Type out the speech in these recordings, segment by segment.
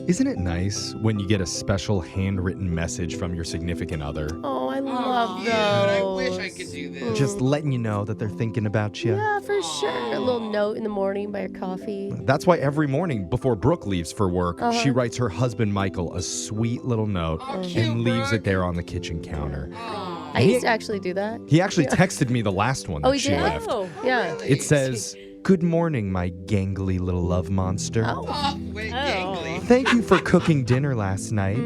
Isn't it nice when you get a special handwritten message from your significant other? Oh, I love those. I wish I could do this. Just letting you know that they're thinking about you. Yeah, for sure. A little note in the morning by your coffee. That's why every morning before Brooke leaves for work, she writes her husband Michael a sweet little note and leaves it there on the kitchen counter. I used to actually do that. He actually texted me the last one that he she did? left. Oh, yeah. It says, "Good morning, my gangly little love monster. Gangly. Thank you for cooking dinner last night.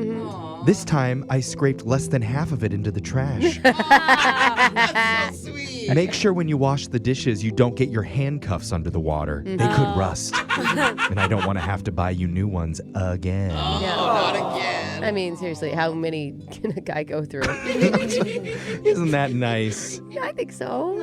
This time, I scraped less than half of it into the trash. That's so sweet. Make sure when you wash the dishes, you don't get your handcuffs under the water. They could rust. And I don't want to have to buy you new ones again." Not again. I mean, seriously, how many can a guy go through? Isn't that nice? Yeah, I think so.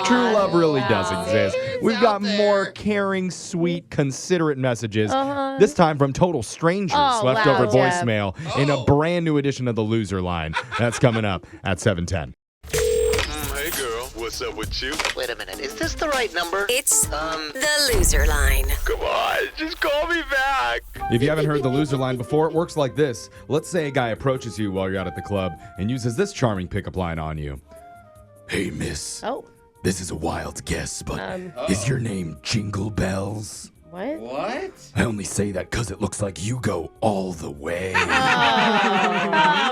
True love really does exist. We've got more caring, sweet, considerate messages. This time from total strangers left wow, over Jeff. voicemail in a brand new edition of the Loser Line. That's coming up at 7:10. Hey girl, what's up with you? Wait a minute, is this the right number? It's the Loser Line. Come on, just call me back. If you haven't heard the Loser Line before, it works like this. Let's say a guy approaches you while you're out at the club and uses this charming pickup line on you. "Hey, miss. Oh, This is a wild guess, but is your name Jingle Bells?" what? What? I only say that because it looks like you go all the way. Come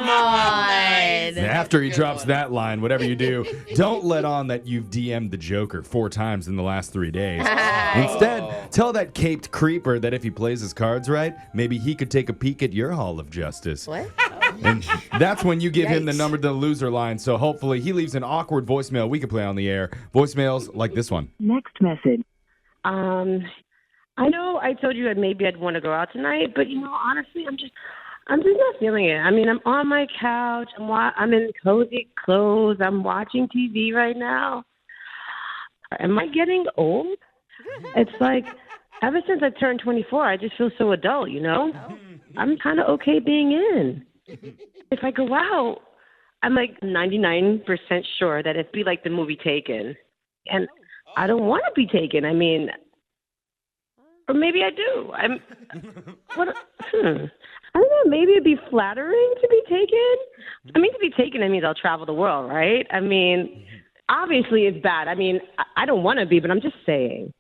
on. After he drops that line, whatever you do, don't let on that you've DM'd the Joker 4 times in the last 3 days. Instead, tell that caped creeper that if he plays his cards right, maybe he could take a peek at your Hall of Justice. What? And that's when you give him the Yikes. number to the Loser Line, so hopefully he leaves an awkward voicemail we can play on the air. Voicemails like this one. Next message. I know I told you that maybe I'd want to go out tonight, but honestly, I'm just not feeling it. I mean, I'm on my couch. I'm in cozy clothes. I'm watching TV right now. Am I getting old? It's like ever since I turned 24, I just feel so adult. I'm kind of okay being in. If I go out, I'm like 99% sure that it'd be like the movie Taken, and I don't want to be taken. I mean. Or maybe I do. I don't know. Maybe it'd be flattering to be taken. I mean, to be taken, that means I'll travel the world, right? I mean, obviously it's bad. I mean, I don't want to be, but I'm just saying.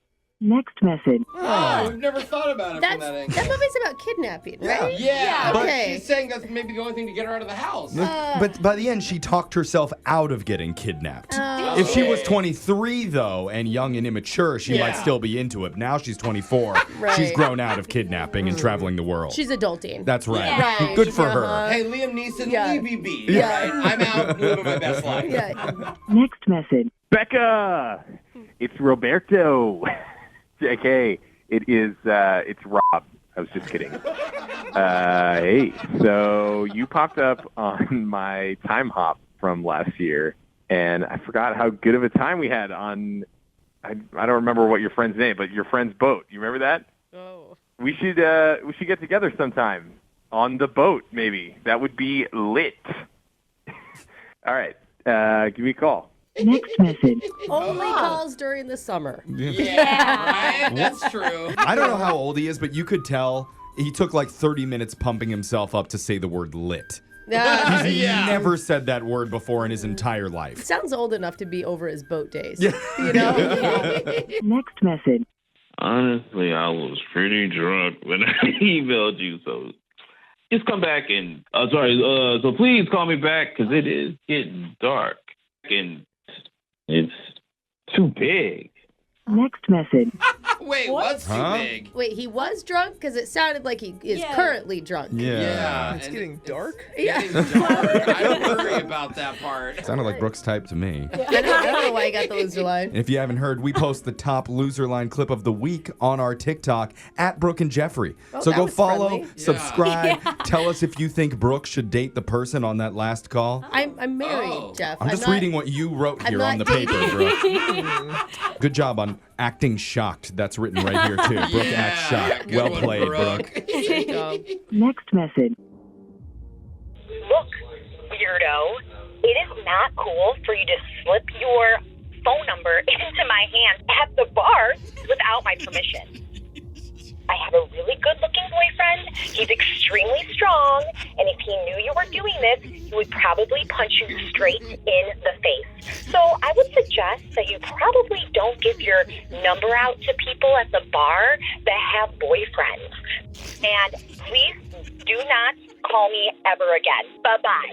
Next message. Oh, we've never thought about it from that angle. That movie's about kidnapping, right? Yeah, but okay. she's saying that's maybe the only thing to get her out of the house. But by the end, she talked herself out of getting kidnapped. If she was 23, though, and young and immature, she might still be into it. Now she's 24. Right. She's grown out of kidnapping and traveling the world. She's adulting. That's right. Yeah. Right. Good for her. Hey, Liam Neeson, Yeah. leave me be. Yeah. Right? I'm out living my best life. Yeah. Next message. Becca, it's Roberto. JK, it's Rob. I was just kidding. Hey, so you popped up on my time hop from last year, and I forgot how good of a time we had on, I don't remember what your friend's name, but your friend's boat. You remember that? Oh. We should get together sometime on the boat, maybe. That would be lit. All right, give me a call. Next message. Only calls during the summer. Yeah, right? That's true. I don't know how old he is, but you could tell he took like 30 minutes pumping himself up to say the word lit. Yeah. He's never said that word before in his entire life. Sounds old enough to be over his boat days. Yeah. Next message. Honestly, I was pretty drunk when I emailed you, so just come back and, so please call me back because it is getting dark and it's too big. Next message. Wait, what's too big? Wait, he was drunk? Because it sounded like he is currently drunk. Yeah. It's getting dark? Getting dark. I don't worry about that part. Sounded like Brooke's type to me. I don't know why I got the loser line. If you haven't heard, we post the top Loser Line clip of the week on our TikTok at Brooke and Jeffrey. Oh, so that go was follow, friendly. subscribe, tell us if you think Brooke should date the person on that last call. I'm married, Jeff. I'm just reading what you wrote here on the paper, Brooke. Good job on acting shocked. That's written right here, too. Brooke acts shocked. Good Well one, played, Brooke. Brooke. Next message. Look, weirdo, it is not cool for you to slip your phone number into my hand at the bar without my permission. I have a really good-looking boyfriend, He's extremely strong, and if he knew you were doing this, he would probably punch you straight in the face. So I would suggest that you probably don't give your number out to people at the bar that have boyfriends. And please do not call me ever again. Bye-bye.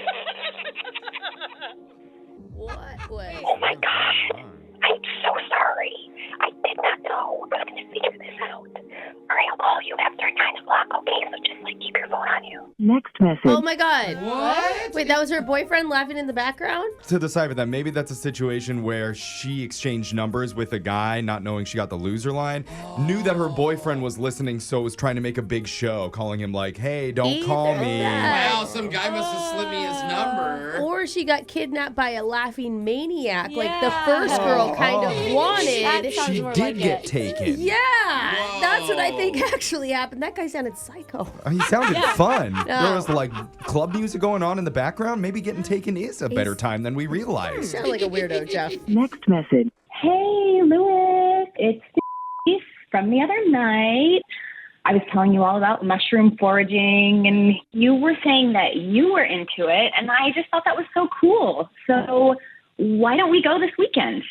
What? Wait. Oh, my God. I'm so sorry. I did not know. I was going to figure this out. All right, I'll call you after 9 o'clock, okay? So just, keep your phone on you. Next message. Oh, my God. What? Wait, that was her boyfriend laughing in the background? To decipher that, maybe that's a situation where she exchanged numbers with a guy, not knowing she got the loser line, knew that her boyfriend was listening, so was trying to make a big show, calling him like, hey, don't call me. Wow, some guy must have slipped me his number. Or she got kidnapped by a laughing maniac, like the first girl kind of wanted. She did get taken. Yeah, Whoa. that's what I think actually happened. That guy sounded psycho. He sounded fun. No. There was like club music going on in the background. Maybe getting taken is a better time than we You realized. sound like a weirdo, Jeff. Next message. Hey, Louis. It's Steve from the other night. I was telling you all about mushroom foraging, and you were saying that you were into it, and I just thought that was so cool. So why don't we go this weekend?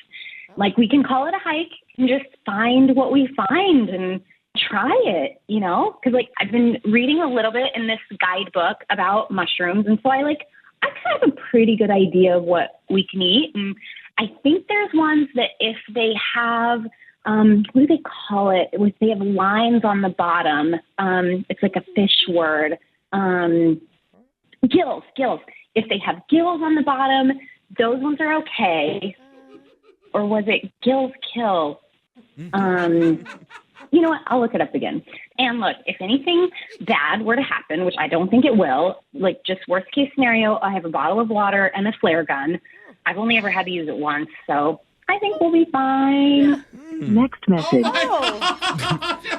Like, we can call it a hike and just find what we find and try it, you know? Because, I've been reading a little bit in this guidebook about mushrooms, and so I kind of have a pretty good idea of what we can eat. And I think there's ones that if they have, what do they call it? If they have lines on the bottom, it's like a fish word. Gills. If they have gills on the bottom, those ones are okay. Or was it gills kill? You know what? I'll look it up again. And look, if anything bad were to happen, which I don't think it will, just worst case scenario, I have a bottle of water and a flare gun. I've only ever had to use it once, so I think we'll be fine. Next message.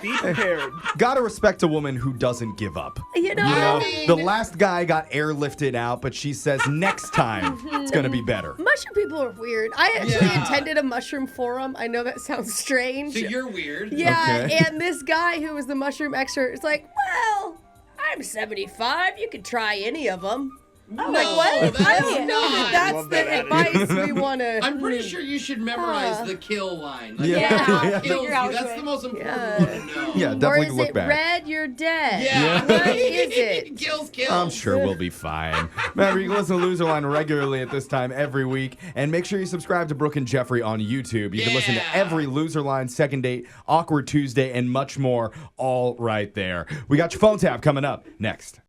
Be prepared. Gotta respect a woman who doesn't give up. You know? The last guy got airlifted out, but she says next time it's gonna be better. Mushroom people are weird. I actually attended a mushroom forum. I know that sounds strange. So you're weird. Yeah, Okay. and this guy who was the mushroom expert is like, well, I'm 75. You could try any of them. I'm like, what? I don't know that that's the advice we want to. I'm pretty sure you should memorize the kill line. Yeah. Kills you. That's the most important one to know. Yeah, Or definitely is look it back. red, you're dead? Yeah. What is it? Kills. I'm sure we'll be fine. Remember, you can listen to Loser Line regularly at this time every week. And make sure you subscribe to Brooke and Jeffrey on YouTube. You can listen to every Loser Line, Second Date, Awkward Tuesday, and much more all right there. We got your phone tap coming up next.